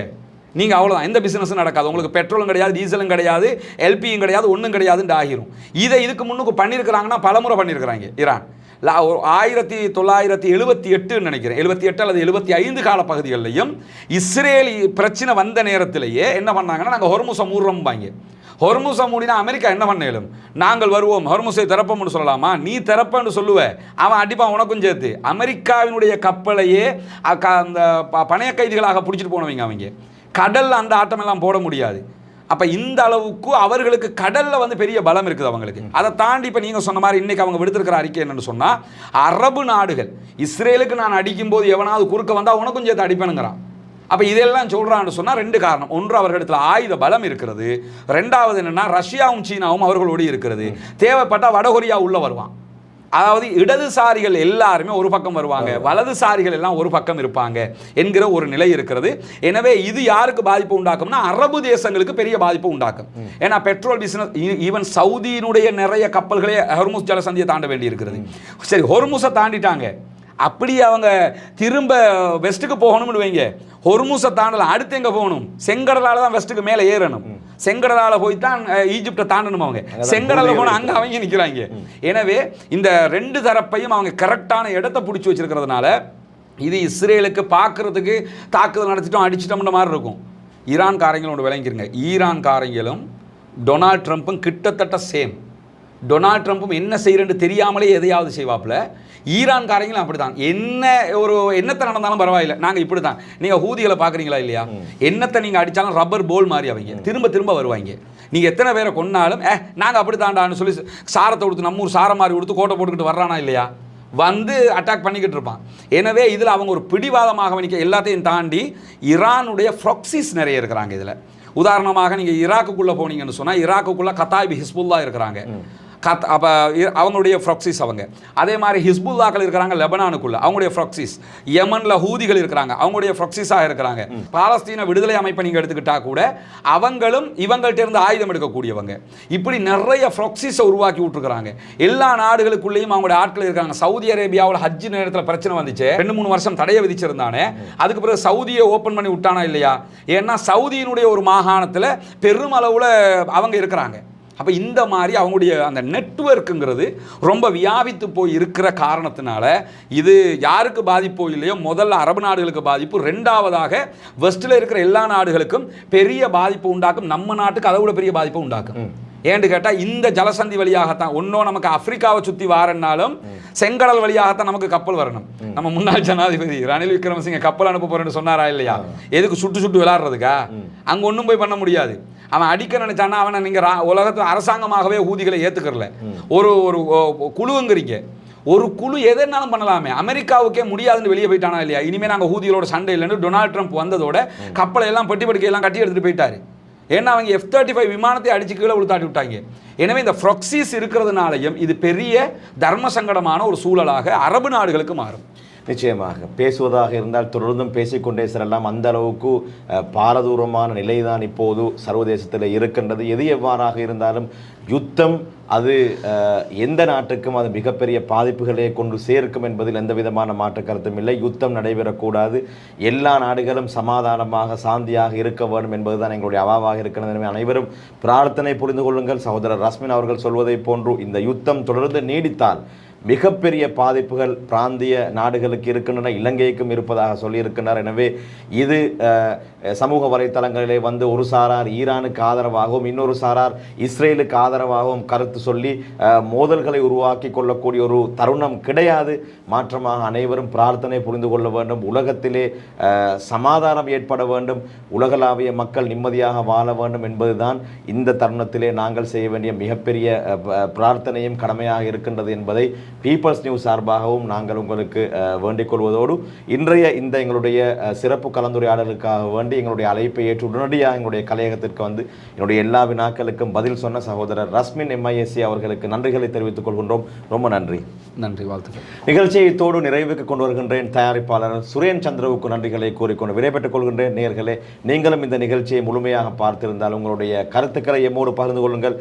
நீங்கள் அவ்வளோதான், எந்த பிஸ்னஸும் நடக்காது. உங்களுக்கு பெட்ரோலும் கிடையாது, டீசலும் கிடையாது, LPயும் கிடையாது, ஒன்றும் கிடையாதுன்னு ஆகிரும். இதுக்கு முன்னுக்கு பண்ணியிருக்கிறாங்கன்னா பலமுறை பண்ணியிருக்கிறாங்க ஈரான். 1978 நினைக்கிறேன், 78 அல்லது 75 கால பகுதிகளிலையும் இஸ்ரேல் பிரச்சனை வந்த நேரத்திலேயே என்ன பண்ணாங்கன்னா, நாங்கள் ஹொர்முஸை மூடுறோம்பாங்க. ஹொர்முஸை மூடினா அமெரிக்கா என்ன பண்ணலும், நாங்கள் வருவோம் ஹொர்முஸை திறப்போம்னு சொல்லலாமா, நீ திறப்பன்னு சொல்லுவ, அவன் அடிப்பான் உனக்கும் சேர்த்து. அமெரிக்காவினுடைய கப்பலையே அந்த பணைய கைதிகளாக பிடிச்சிட்டு போனவங்க அவங்க. கடலில் அந்த ஆட்டமெல்லாம் போட முடியாது. அப்போ இந்த அளவுக்கு அவர்களுக்கு கடலில் வந்து பெரிய பலம் இருக்குது அவங்களுக்கு. அதை தாண்டி இப்போ நீங்கள் சொன்ன மாதிரி இன்றைக்கி அவங்க விடுத்திருக்கிற அறிக்கை என்னென்னு சொன்னால், அரபு நாடுகள் இஸ்ரேலுக்கு நான் அடிக்கும்போது எவனாவது குறுக்க வந்தால் உனக்கும் சேர்த்து அடிப்பேனுங்கிறான். அப்போ இதெல்லாம் சொல்கிறான்னு சொன்னால் 2 காரணம். ஒன்று, அவர்களிடத்தில் ஆயுத பலம் இருக்கிறது. 2வது என்னென்னா, ரஷ்யாவும் சீனாவும் அவர்களோடு இருக்கிறது. தேவைப்பட்டால் வடகொரியா உள்ளே வருவான். அதாவது இடதுசாரிகள் எல்லாருமே ஒரு பக்கம் வருவாங்க, வலதுசாரிகள் எல்லாம் ஒரு பக்கம் இருப்பாங்க என்கிற ஒரு நிலை இருக்கிறது. எனவே இது யாருக்கு பாதிப்பு உண்டாக்கும்னா, அரபு தேசங்களுக்கு பெரிய பாதிப்பு உண்டாக்கும். ஏன்னா பெட்ரோல் பிசினஸ், ஈவன் சவுதியினுடைய நிறைய கப்பல்களே ஹொர்முஸ் ஜலசந்தியை தாண்ட வேண்டி இருக்கிறது. சரி, ஹொர்முஸை தாண்டிட்டாங்க, அப்படி அவங்க திரும்ப வெஸ்ட்டுக்கு போகணும்னு வைங்க, ஹொர்முஸை தாண்டலாம், அடுத்து எங்கே போகணும், செங்கடலால் தான் வெஸ்ட்டுக்கு மேலே ஏறணும், செங்கடலால் போய் தான் ஈஜிப்டை தாண்டணும். அவங்க செங்கடலில் போனால் அங்கே அவங்க நிற்கிறாங்க. எனவே இந்த ரெண்டு தரப்பையும் அவங்க கரெக்டான இடத்த பிடிச்சி வச்சிருக்கிறதுனால இது இஸ்ரேலுக்கு பார்க்கறதுக்கு தாக்குதல் நடத்திட்டோம் அடிச்சிட்டோம்ன்ற மாதிரி இருக்கும். ஈரான்காரங்களும் ஒன்று விளங்கிருங்க, ஈரான்காரங்களும் டொனால்ட் ட்ரம்ப்பும் கிட்டத்தட்ட சேம். டொனால்ட் ட்ரம்ப்பும் என்ன செய்யறேன்னு தெரியாமலே எதையாவது செய்வாப்புல, ஈரான்காரங்களும் அப்படி தான். என்னத்தை நடந்தாலும் பரவாயில்லை, நாங்கள் இப்படி தான். நீங்கள் ஹூதிகளை பார்க்குறீங்களா இல்லையா, என்னத்தை நீங்கள் அடித்தாலும் ரப்பர் போல் மாதிரி அவங்க திரும்ப திரும்ப வருவாங்க. நீங்கள் எத்தனை பேரை கொன்னாலும் நாங்கள் அப்படி தாண்டான்னு சொல்லி சாரத்தை கொடுத்து, நம்ம ஊர் சாரை மாதிரி கொடுத்து கோட்டை போட்டுக்கிட்டு வர்றானா இல்லையா, வந்து அட்டாக் பண்ணிக்கிட்டு இருப்பான். எனவே இதில் அவங்க ஒரு பிடிவாதமாக நிற்க எல்லாத்தையும் தாண்டி ஈரானுடைய ப்ராக்சிஸ் நிறைய இருக்கிறாங்க. இதில் உதாரணமாக நீங்கள் ஈராக்குள்ளே போனீங்கன்னு சொன்னால், ஈராக்குள்ளே கத்தாய்பி ஹிஸ்புல்லா இருக்கிறாங்க. அப்போ அவங்களுடைய ப்ராக்சிஸ் அவங்க. அதே மாதிரி ஹிஸ்புல்லாக்கள் இருக்கிறாங்க லெபனானுக்குள்ள, அவங்களுடைய ப்ராக்சிஸ். யமனில் ஹூதிகள் இருக்கிறாங்க, அவங்களுடைய ப்ராக்சிஸாக இருக்கிறாங்க. பாலஸ்தீன விடுதலை அமைப்பை நீங்கள் எடுத்துக்கிட்டா கூட அவங்களும் இவங்கள்ட்ட இருந்து ஆயுதம் எடுக்கக்கூடியவங்க. இப்படி நிறைய ப்ராக்சிஸை உருவாக்கி விட்டுருக்காங்க. எல்லா நாடுகளுக்குள்ளேயும் அவங்களுடைய ஆட்கள் இருக்காங்க. சவுதி அரேபியாவில் ஹஜ் நேரத்தில் பிரச்சனை வந்துச்சு, 2-3 வருஷம் தடையை விதிச்சிருந்தானே, அதுக்கு பிறகு சவுதியை ஓப்பன் பண்ணி விட்டானா இல்லையா. ஏன்னா சவுதியினுடைய ஒரு மாகாணத்தில் பெருமளவில் அவங்க இருக்கிறாங்க. அப்போ இந்த மாதிரி அவங்களுடைய அந்த நெட்வொர்க்குங்கிறது ரொம்ப வியாபித்து போய் இருக்கிற காரணத்தினால இது யாருக்கு பாதிப்போ இல்லையோ, முதல்ல அரபு நாடுகளுக்கு பாதிப்பு, ரெண்டாவதாக வெஸ்ட்டில் இருக்கிற எல்லா நாடுகளுக்கும் பெரிய பாதிப்பு உண்டாக்கும். நம்ம நாட்டுக்கு அதை விட பெரிய பாதிப்பு உண்டாக்கும். ஏன்னு கேட்டால் இந்த ஜலசந்தி வழியாகத்தான் ஒன்றும் நமக்கு ஆப்பிரிக்காவை சுற்றி வாரனாலும் செங்கடல் வழியாகத்தான் நமக்கு கப்பல் வரணும். நம்ம முன்னாள் ஜனாதிபதி ரணில் விக்ரமசிங்க கப்பல் அனுப்ப போறேன்னு சொன்னாரா இல்லையா, எதுக்கு சுட்டு விளையாடுறதுக்கா, அங்கே ஒன்றும் போய் பண்ண முடியாது. அவன் அடிக்க நினைச்சானா அவனை நீங்கள் உலகத்தில் அரசாங்கமாகவே ஊதிகளை ஏற்றுக்கிறல. ஒரு குழுங்கிறீங்க, ஒரு குழு எதனாலும் பண்ணலாமே, அமெரிக்காவுக்கே முடியாதுன்னு வெளியே போயிட்டானா இல்லையா. இனிமேல் நாங்கள் ஊதிகளோட சண்டை இல்லைன்னு டொனால்ட் ட்ரம்ப் வந்ததோட கப்பலை எல்லாம் பெட்டி படுக்கையெல்லாம் கட்டி எடுத்துகிட்டு போயிட்டாரு. ஏன்னா அவங்க F-35 விமானத்தை அடிச்சு கீழே உளுத்தாட்டி விட்டாங்க. எனவே இந்த ப்ராக்சிஸ் இருக்கிறதுனாலையும் இது பெரிய தர்ம சங்கடமான ஒரு சூழலாக அரபு நாடுகளுக்கு மாறும். நிச்சயமாக பேசுவதாக இருந்தால் தொடர்ந்தும் பேசிக்கொண்டே செல்லலாம். அந்த அளவுக்கு பாரதூரமான நிலைதான் இப்போது சர்வதேசத்தில் இருக்கின்றது. எது எவ்வாறாக இருந்தாலும் யுத்தம் அது எந்த நாட்டுக்கும் அது மிகப்பெரிய பாதிப்புகளை கொண்டு சேர்க்கும் என்பதில் எந்த விதமான மாற்று கருத்தும் இல்லை. யுத்தம் நடைபெறக்கூடாது, எல்லா நாடுகளும் சமாதானமாக சாந்தியாக இருக்க வேண்டும் என்பதுதான் எங்களுடைய அவாவாக இருக்கிறது. எனவே அனைவரும் பிரார்த்தனை புரிந்து கொள்ளுங்கள். சகோதரர் ரஸ்மின் அவர்கள் சொல்வதை போன்று இந்த யுத்தம் தொடர்ந்து நீடித்தால் மிகப்பெரிய பாதிப்புகள் பிராந்திய நாடுகளுக்கு இருக்கின்றன, இலங்கைக்கும் இருப்பதாக சொல்லியிருக்கின்றார். எனவே இது சமூக வலைத்தளங்களிலே வந்து ஒரு சாரார் ஈரானுக்கு ஆதரவாகவும் இன்னொரு சாரார் இஸ்ரேலுக்கு ஆதரவாகவும் கருத்து சொல்லி மோதல்களை உருவாக்கி கொள்ளக்கூடிய ஒரு தருணம் கிடையாது. மாற்றமாக அனைவரும் பிரார்த்தனை புரிந்து கொள்ள வேண்டும். உலகத்திலே சமாதானம் ஏற்பட வேண்டும், உலகளாவிய மக்கள் நிம்மதியாக வாழ வேண்டும் என்பதுதான் இந்த தருணத்திலே நாங்கள் செய்ய வேண்டிய மிகப்பெரிய பிரார்த்தனையும் கடமையாக இருக்கின்றது என்பதை பீப்பிள்ஸ் நியூஸ் சார்பாகவும் நாங்கள் உங்களுக்கு வேண்டிக் கொள்வதோடு இன்றைய இந்த எங்களுடைய சிறப்பு கலந்துரையாடலுக்காக வேண்டி எங்களுடைய அழைப்பை ஏற்று உடனடியாக எங்களுடைய கலையகத்திற்கு வந்து என்னுடைய எல்லா வினாக்களுக்கும் பதில் சொன்ன சகோதரர் ரஸ்மின் MISC அவர்களுக்கு நன்றிகளை தெரிவித்துக் கொள்கின்றோம். ரொம்ப நன்றி. நன்றி, வாழ்த்துக்கள். நிகழ்ச்சியை இத்தோடு நிறைவுக்கு கொண்டு வருகின்றேன். தயாரிப்பாளர் சுரேன் சந்திரவுக்கு நன்றிகளை கூறிக்கொண்டு விடைபெற்றுக் கொள்கின்றேன். நேயர்களே, நீங்களும் இந்த நிகழ்ச்சியை முழுமையாக பார்த்திருந்தால் உங்களுடைய கருத்துக்களை எம்மோடு பகிர்ந்து கொள்ளுங்கள்.